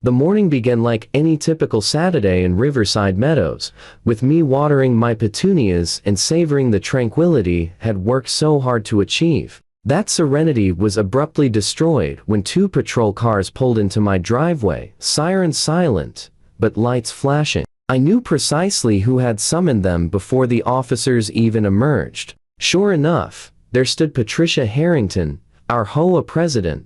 The morning began like any typical Saturday in Riverside Meadows, with me watering my petunias and savoring the tranquility had worked so hard to achieve. That serenity was abruptly destroyed when two patrol cars pulled into my driveway, sirens silent, but lights flashing. I knew precisely who had summoned them before the officers even emerged. Sure enough, there stood Patricia Harrington, our HOA president,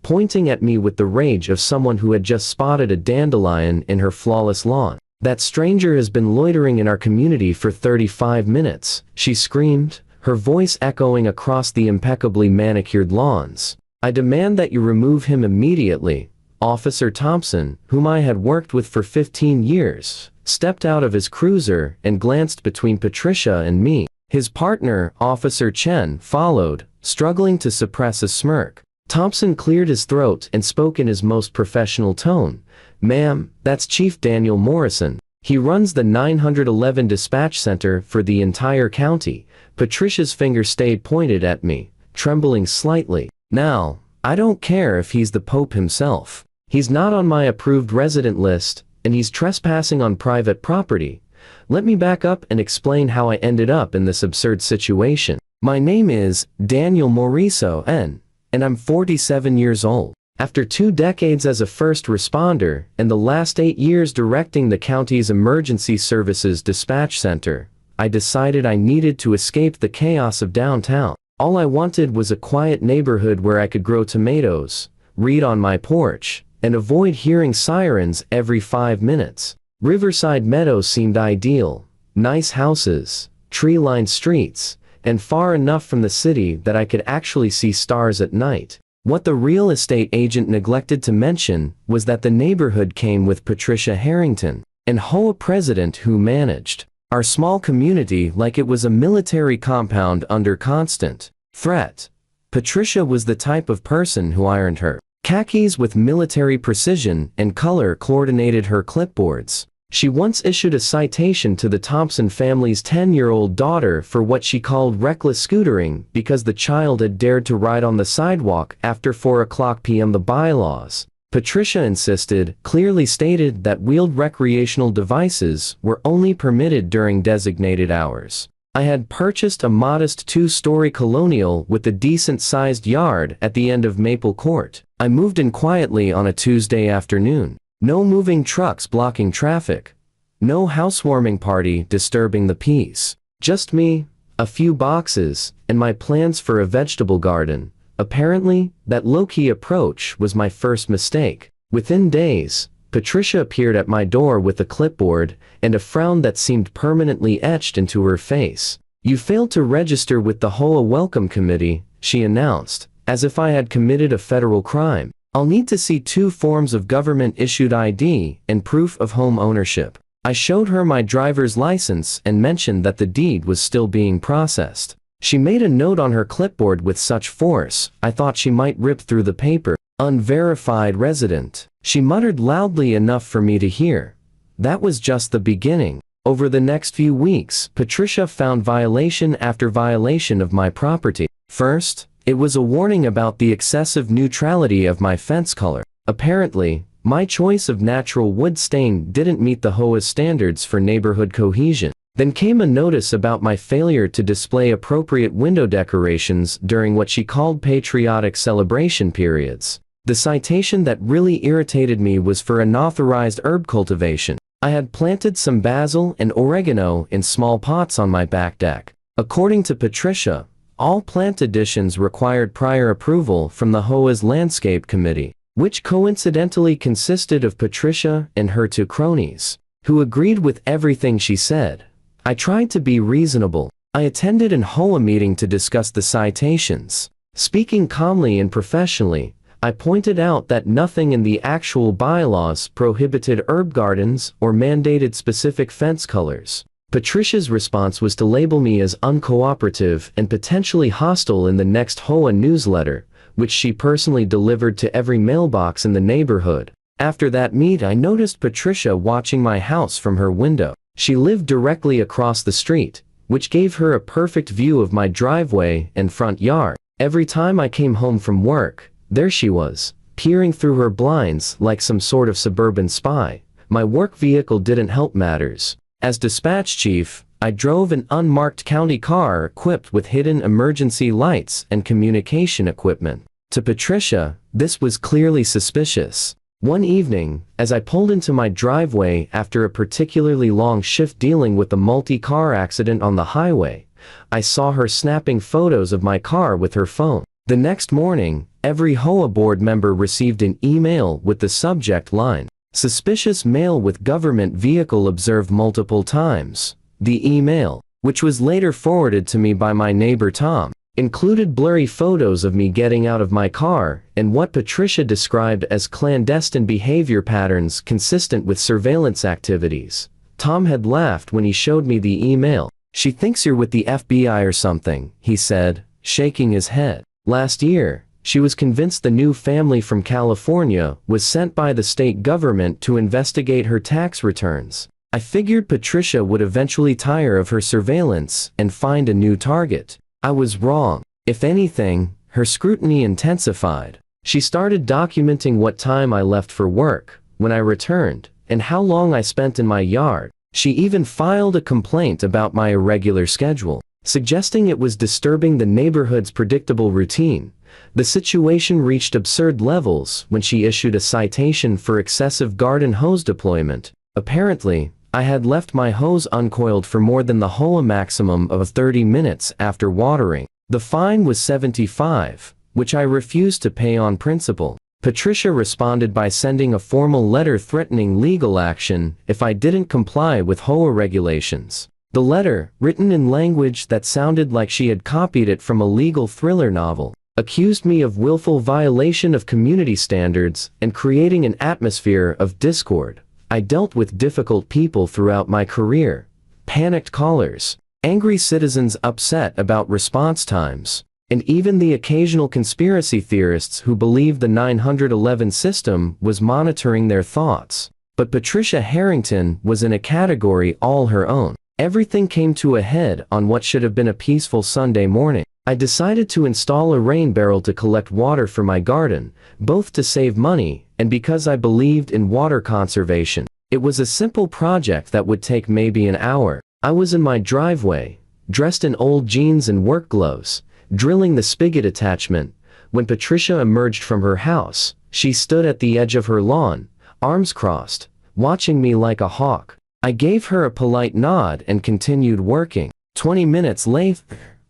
pointing at me with the rage of someone who had just spotted a dandelion in her flawless lawn. "That stranger has been loitering in our community for 35 minutes, she screamed, her voice echoing across the impeccably manicured lawns. "I demand that you remove him immediately." Officer Thompson, whom I had worked with for 15 years, stepped out of his cruiser and glanced between Patricia and me. His partner, Officer Chen, followed, struggling to suppress a smirk. Thompson cleared his throat and spoke in his most professional tone. "Ma'am, that's Chief Daniel Morrison. He runs the 911 dispatch center for the entire county." Patricia's finger stayed pointed at me, trembling slightly. "Now, I don't care if he's the Pope himself. He's not on my approved resident list, and he's trespassing on private property. Let me back up and explain how I ended up in this absurd situation. My name is Daniel Mauricio and I'm 47 years old. After 2 decades as a first responder and the last 8 years directing the county's emergency services dispatch center, I decided I needed to escape the chaos of downtown. All I wanted was a quiet neighborhood where I could grow tomatoes, read on my porch, and avoid hearing sirens every 5 minutes. Riverside Meadows seemed ideal. Nice houses, tree-lined streets, and far enough from the city that I could actually see stars at night. What the real estate agent neglected to mention was that the neighborhood came with Patricia Harrington, an HOA president who managed our small community like it was a military compound under constant threat. Patricia was the type of person who ironed her khakis with military precision and color-coordinated her clipboards. She once issued a citation to the Thompson family's 10-year-old daughter for what she called reckless scootering because the child had dared to ride on the sidewalk after 4:00 p.m. The bylaws, Patricia insisted, clearly stated that wheeled recreational devices were only permitted during designated hours. I had purchased a modest 2-story colonial with a decent-sized yard at the end of Maple Court. I moved in quietly on a Tuesday afternoon. No moving trucks blocking traffic. No housewarming party disturbing the peace. Just me, a few boxes, and my plans for a vegetable garden. Apparently, that low-key approach was my first mistake. Within days, Patricia appeared at my door with a clipboard and a frown that seemed permanently etched into her face. "You failed to register with the HOA Welcome Committee," she announced, as if I had committed a federal crime. "I'll need to see 2 forms of government-issued ID and proof of home ownership." I showed her my driver's license and mentioned that the deed was still being processed. She made a note on her clipboard with such force, I thought she might rip through the paper. "Unverified resident," she muttered loudly enough for me to hear. That was just the beginning. Over the next few weeks, Patricia found violation after violation of my property. First, it was a warning about the excessive neutrality of my fence color. Apparently, my choice of natural wood stain didn't meet the HOA's standards for neighborhood cohesion. Then came a notice about my failure to display appropriate window decorations during what she called patriotic celebration periods. The citation that really irritated me was for unauthorized herb cultivation. I had planted some basil and oregano in small pots on my back deck. According to Patricia, all plant additions required prior approval from the HOA's Landscape Committee, which coincidentally consisted of Patricia and her 2 cronies, who agreed with everything she said. I tried to be reasonable. I attended an HOA meeting to discuss the citations. Speaking calmly and professionally, I pointed out that nothing in the actual bylaws prohibited herb gardens or mandated specific fence colors. Patricia's response was to label me as uncooperative and potentially hostile in the next HOA newsletter, which she personally delivered to every mailbox in the neighborhood. After that meet, I noticed Patricia watching my house from her window. She lived directly across the street, which gave her a perfect view of my driveway and front yard. Every time I came home from work, there she was, peering through her blinds like some sort of suburban spy. My work vehicle didn't help matters. As dispatch chief, I drove an unmarked county car equipped with hidden emergency lights and communication equipment. To Patricia, this was clearly suspicious. One evening, as I pulled into my driveway after a particularly long shift dealing with a multi-car accident on the highway, I saw her snapping photos of my car with her phone. The next morning, every HOA board member received an email with the subject line, "Suspicious male with government vehicle observed multiple times." The email, which was later forwarded to me by my neighbor Tom, included blurry photos of me getting out of my car and what Patricia described as clandestine behavior patterns consistent with surveillance activities. Tom had laughed when he showed me the email. "She thinks you're with the FBI or something," he said, shaking his head. Last year, she was convinced the new family from California was sent by the state government to investigate her tax returns. I figured Patricia would eventually tire of her surveillance and find a new target. I was wrong. If anything, her scrutiny intensified. She started documenting what time I left for work, when I returned, and how long I spent in my yard. She even filed a complaint about my irregular schedule, suggesting it was disturbing the neighborhood's predictable routine. The situation reached absurd levels when she issued a citation for excessive garden hose deployment. Apparently, I had left my hose uncoiled for more than the HOA maximum of 30 minutes after watering. The fine was $75, which I refused to pay on principle. Patricia responded by sending a formal letter threatening legal action if I didn't comply with HOA regulations. The letter, written in language that sounded like she had copied it from a legal thriller novel, accused me of willful violation of community standards and creating an atmosphere of discord. I dealt with difficult people throughout my career. Panicked callers, angry citizens upset about response times, and even the occasional conspiracy theorists who believed the 911 system was monitoring their thoughts. But Patricia Harrington was in a category all her own. Everything came to a head on what should have been a peaceful Sunday morning. I decided to install a rain barrel to collect water for my garden, both to save money and because I believed in water conservation. It was a simple project that would take maybe an hour. I was in my driveway, dressed in old jeans and work gloves, drilling the spigot attachment, when Patricia emerged from her house. She stood at the edge of her lawn, arms crossed, watching me like a hawk. I gave her a polite nod and continued working. 20 minutes later,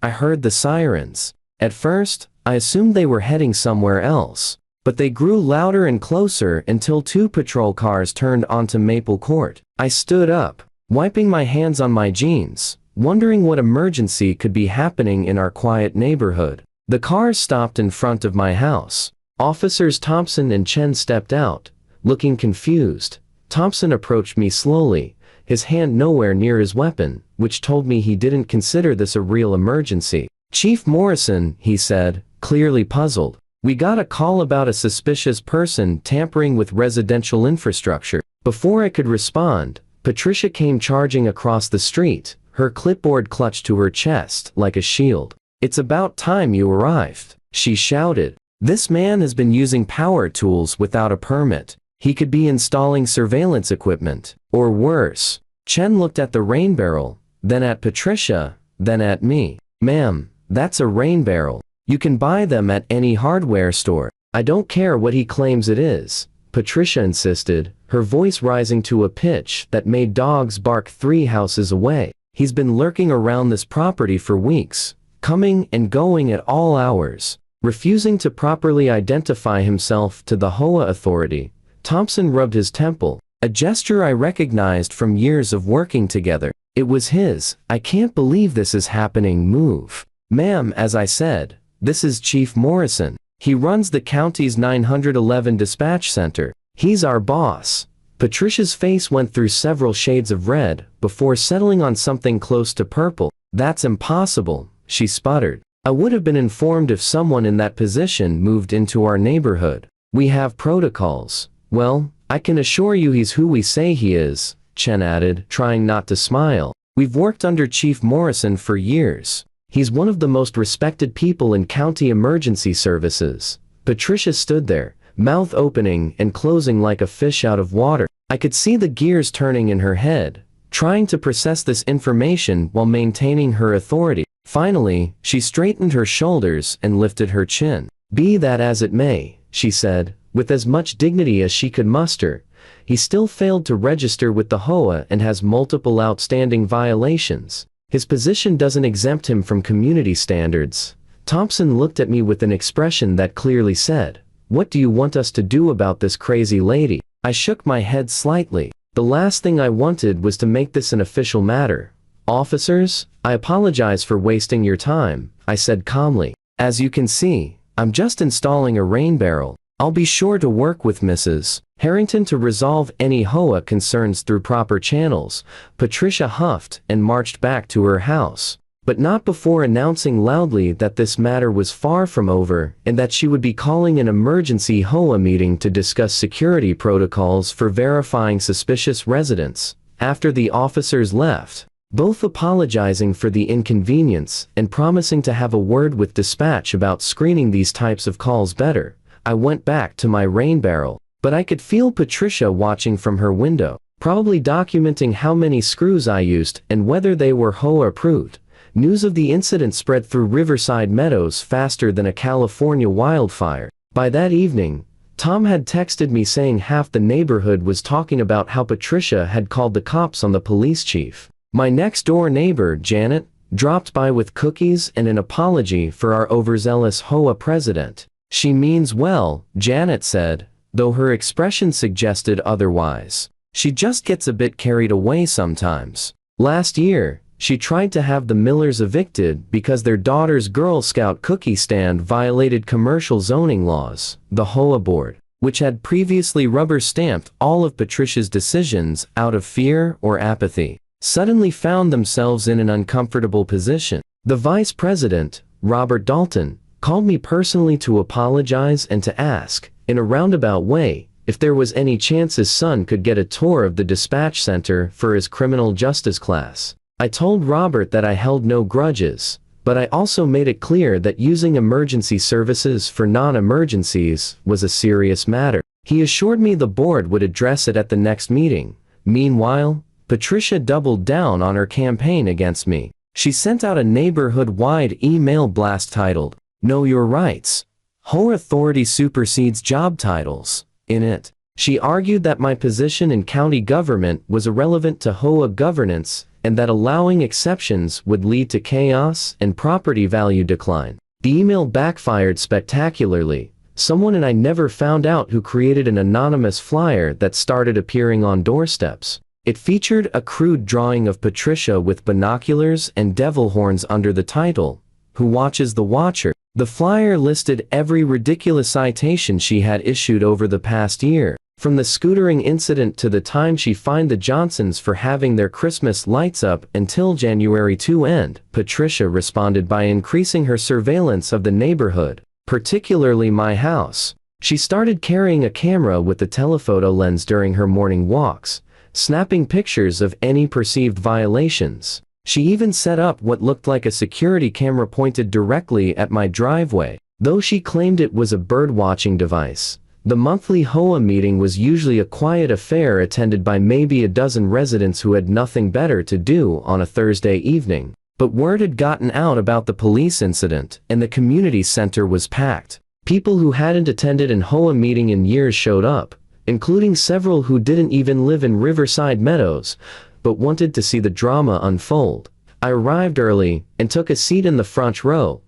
I heard the sirens. At first, I assumed they were heading somewhere else, but they grew louder and closer until 2 patrol cars turned onto Maple Court. I stood up, wiping my hands on my jeans, wondering what emergency could be happening in our quiet neighborhood. The cars stopped in front of my house. Officers Thompson and Chen stepped out, looking confused. Thompson approached me slowly, his hand nowhere near his weapon, which told me he didn't consider this a real emergency. "Chief Morrison," he said, clearly puzzled. "We got a call about a suspicious person tampering with residential infrastructure." Before I could respond, Patricia came charging across the street, her clipboard clutched to her chest like a shield. "It's about time you arrived," she shouted. "This man has been using power tools without a permit. He could be installing surveillance equipment, or worse." Chen looked at the rain barrel, then at Patricia, then at me. "Ma'am, that's a rain barrel. You can buy them at any hardware store." "I don't care what he claims it is," Patricia insisted, her voice rising to a pitch that made dogs bark 3 houses away. "He's been lurking around this property for weeks, coming and going at all hours." Refusing to properly identify himself to the HOA authority, Thompson rubbed his temple, a gesture I recognized from years of working together. It was his "I can't believe this is happening" move. "Ma'am," as I said, "this is Chief Morrison. He runs the county's 911 dispatch center. He's our boss." Patricia's face went through several shades of red before settling on something close to purple. "That's impossible," she sputtered. "I would have been informed if someone in that position moved into our neighborhood. We have protocols." "Well, I can assure you he's who we say he is," Chen added, trying not to smile. "We've worked under Chief Morrison for years. He's one of the most respected people in county emergency services." Patricia stood there, mouth opening and closing like a fish out of water. I could see the gears turning in her head, trying to process this information while maintaining her authority. Finally, she straightened her shoulders and lifted her chin. "Be that as it may," she said, with as much dignity as she could muster, "he still failed to register with the HOA and has multiple outstanding violations. His position doesn't exempt him from community standards." Thompson looked at me with an expression that clearly said, "What do you want us to do about this crazy lady?" I shook my head slightly. The last thing I wanted was to make this an official matter. "Officers, I apologize for wasting your time," I said calmly. "As you can see, I'm just installing a rain barrel. I'll be sure to work with Mrs. Harrington to resolve any HOA concerns through proper channels." Patricia huffed and marched back to her house, but not before announcing loudly that this matter was far from over and that she would be calling an emergency HOA meeting to discuss security protocols for verifying suspicious residents. After the officers left, both apologizing for the inconvenience and promising to have a word with dispatch about screening these types of calls better, I went back to my rain barrel. But I could feel Patricia watching from her window, probably documenting how many screws I used and whether they were HOA approved. News of the incident spread through Riverside Meadows faster than a California wildfire. By that evening, Tom had texted me saying half the neighborhood was talking about how Patricia had called the cops on the police chief. My next-door neighbor, Janet, dropped by with cookies and an apology for our overzealous HOA president. "She means well," Janet said, though her expression suggested otherwise. "She just gets a bit carried away sometimes." Last year, she tried to have the Millers evicted because their daughter's Girl Scout cookie stand violated commercial zoning laws. The HOA board, which had previously rubber-stamped all of Patricia's decisions out of fear or apathy, suddenly found themselves in an uncomfortable position. The vice president, Robert Dalton, called me personally to apologize and to ask, in a roundabout way, if there was any chance his son could get a tour of the dispatch center for his criminal justice class. I told Robert that I held no grudges, but I also made it clear that using emergency services for non-emergencies was a serious matter. He assured me the board would address it at the next meeting. Meanwhile, Patricia doubled down on her campaign against me. She sent out a neighborhood-wide email blast titled, "Know Your Rights. HOA Authority Supersedes Job Titles." In it, she argued that my position in county government was irrelevant to HOA governance and that allowing exceptions would lead to chaos and property value decline. The email backfired spectacularly. Someone and I never found out who created an anonymous flyer that started appearing on doorsteps. It featured a crude drawing of Patricia with binoculars and devil horns under the title, "Who Watches the Watcher?" The flyer listed every ridiculous citation she had issued over the past year, from the scootering incident to the time she fined the Johnsons for having their Christmas lights up until January 2 end. Patricia responded by increasing her surveillance of the neighborhood, particularly my house. She started carrying a camera with a telephoto lens during her morning walks, snapping pictures of any perceived violations. She even set up what looked like a security camera pointed directly at my driveway. Though she claimed it was a bird-watching device, the monthly HOA meeting was usually a quiet affair attended by maybe a dozen residents who had nothing better to do on a Thursday evening. But word had gotten out about the police incident, and the community center was packed. People who hadn't attended an HOA meeting in years showed up, including several who didn't even live in Riverside Meadows, but wanted to see the drama unfold. I arrived early and took a seat in the front row.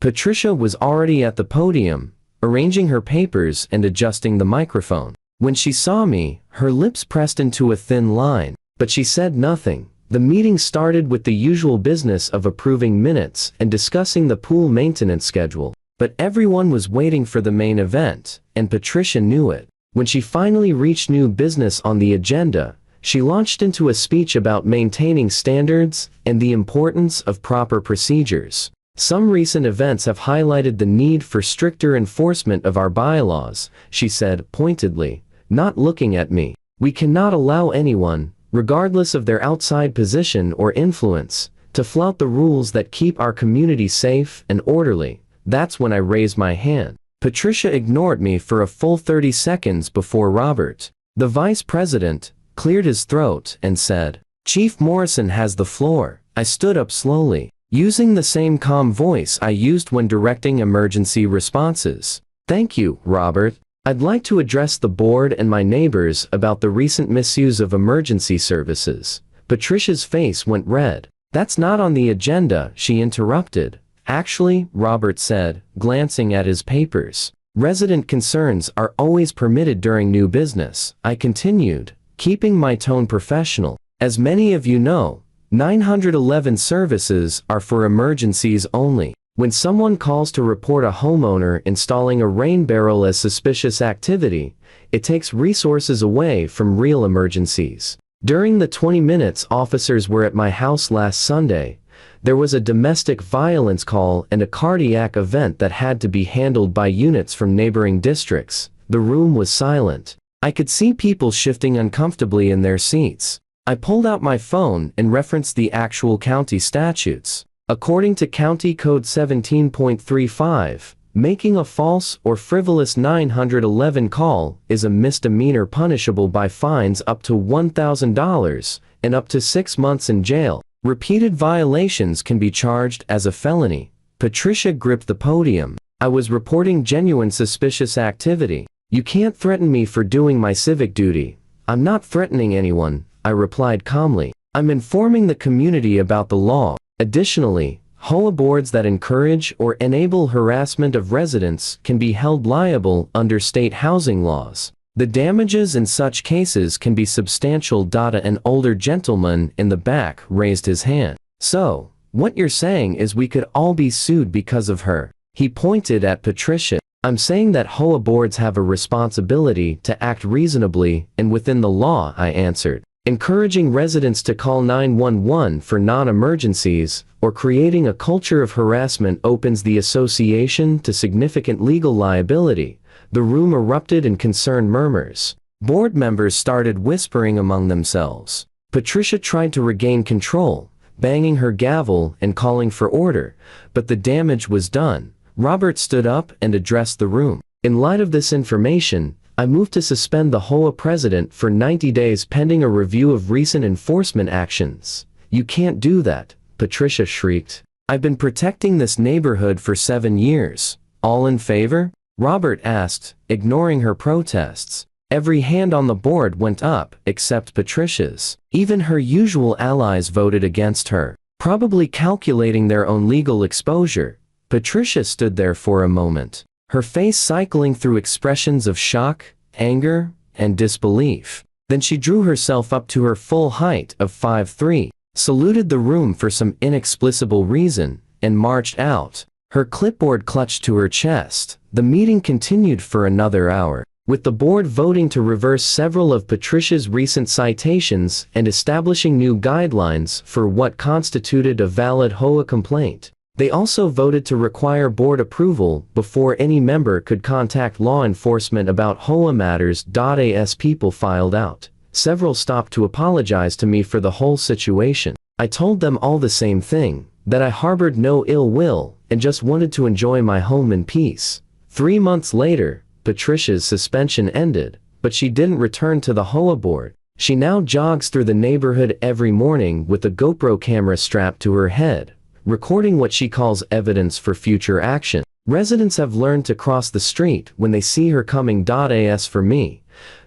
Patricia was already at the podium, arranging her papers and adjusting the microphone. When she saw me, her lips pressed into a thin line, but she said nothing. The meeting started with the usual business of approving minutes and discussing the pool maintenance schedule. But everyone was waiting for the main event, and Patricia knew it. When she finally reached new business on the agenda, she launched into a speech about maintaining standards and the importance of proper procedures. "Some recent events have highlighted the need for stricter enforcement of our bylaws," she said pointedly, not looking at me. "We cannot allow anyone, regardless of their outside position or influence, to flout the rules that keep our community safe and orderly." That's when I raised my hand. Patricia ignored me for a full 30 seconds before Robert, the vice president, cleared his throat and said, "Chief Morrison has the floor." I stood up slowly, using the same calm voice I used when directing emergency responses. "Thank you, Robert. I'd like to address the board and my neighbors about the recent misuse of emergency services." Patricia's face went red. "That's not on the agenda," she interrupted. "Actually," Robert said, glancing at his papers, "resident concerns are always permitted during new business." I continued, keeping my tone professional. "As many of you know, 911 services are for emergencies only. When someone calls to report a homeowner installing a rain barrel as suspicious activity, it takes resources away from real emergencies. During the 20 minutes officers were at my house last Sunday, there was a domestic violence call and a cardiac event that had to be handled by units from neighboring districts. The room was silent. I could see people shifting uncomfortably in their seats. I pulled out my phone and referenced the actual county statutes. According to County Code 17.35, making a false or frivolous 911 call is a misdemeanor punishable by fines up to $1,000 and up to 6 months in jail. Repeated violations can be charged as a felony. Patricia gripped the podium. "I was reporting genuine suspicious activity. You can't threaten me for doing my civic duty." "I'm not threatening anyone," I replied calmly. "I'm informing the community about the law." Additionally, HOA boards that encourage or enable harassment of residents can be held liable under state housing laws. The damages in such cases can be substantial. An older gentleman in the back raised his hand. "So, what you're saying is we could all be sued because of her?" He pointed at Patricia. "I'm saying that HOA boards have a responsibility to act reasonably and within the law," I answered. "Encouraging residents to call 911 for non-emergencies or creating a culture of harassment opens the association to significant legal liability." The room erupted in concerned murmurs. Board members started whispering among themselves. Patricia tried to regain control, banging her gavel and calling for order, but the damage was done. Robert stood up and addressed the room. "In light of this information, I moved to suspend the HOA president for 90 days pending a review of recent enforcement actions." "You can't do that," Patricia shrieked. "I've been protecting this neighborhood for 7 years. All in favor?" Robert asked, ignoring her protests. Every hand on the board went up, except Patricia's. Even her usual allies voted against her, probably calculating their own legal exposure. Patricia stood there for a moment, her face cycling through expressions of shock, anger, and disbelief. Then she drew herself up to her full height of 5'3", saluted the room for some inexplicable reason, and marched out, her clipboard clutched to her chest. The meeting continued for another hour, with the board voting to reverse several of Patricia's recent citations and establishing new guidelines for what constituted a valid HOA complaint. They also voted to require board approval before any member could contact law enforcement about HOA matters. As people filed out, several stopped to apologize to me for the whole situation. I told them all the same thing, that I harbored no ill will and just wanted to enjoy my home in peace. 3 months later, Patricia's suspension ended, but she didn't return to the HOA board. She now jogs through the neighborhood every morning with a GoPro camera strapped to her head, recording what she calls evidence for future action. Residents have learned to cross the street when they see her coming. As for me,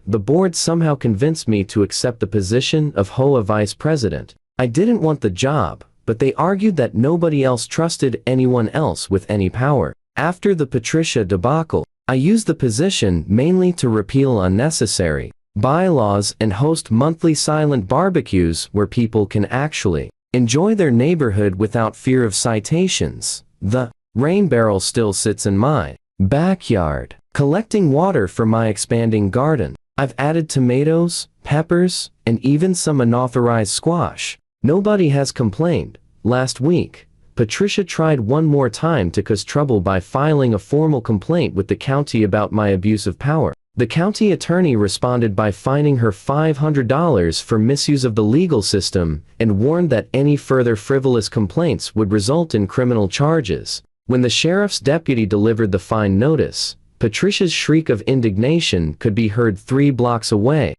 the board somehow convinced me to accept the position of HOA vice president. I didn't want the job, but they argued that nobody else trusted anyone else with any power. After the Patricia debacle, I used the position mainly to repeal unnecessary bylaws and host monthly silent barbecues where people can actually enjoy their neighborhood without fear of citations. The rain barrel still sits in my backyard, collecting water for my expanding garden. I've added tomatoes, peppers, and even some unauthorized squash. Nobody has complained. Last week, Patricia tried one more time to cause trouble by filing a formal complaint with the county about my abuse of power. The county attorney responded by fining her $500 for misuse of the legal system and warned that any further frivolous complaints would result in criminal charges. When the sheriff's deputy delivered the fine notice, Patricia's shriek of indignation could be heard 3 blocks away.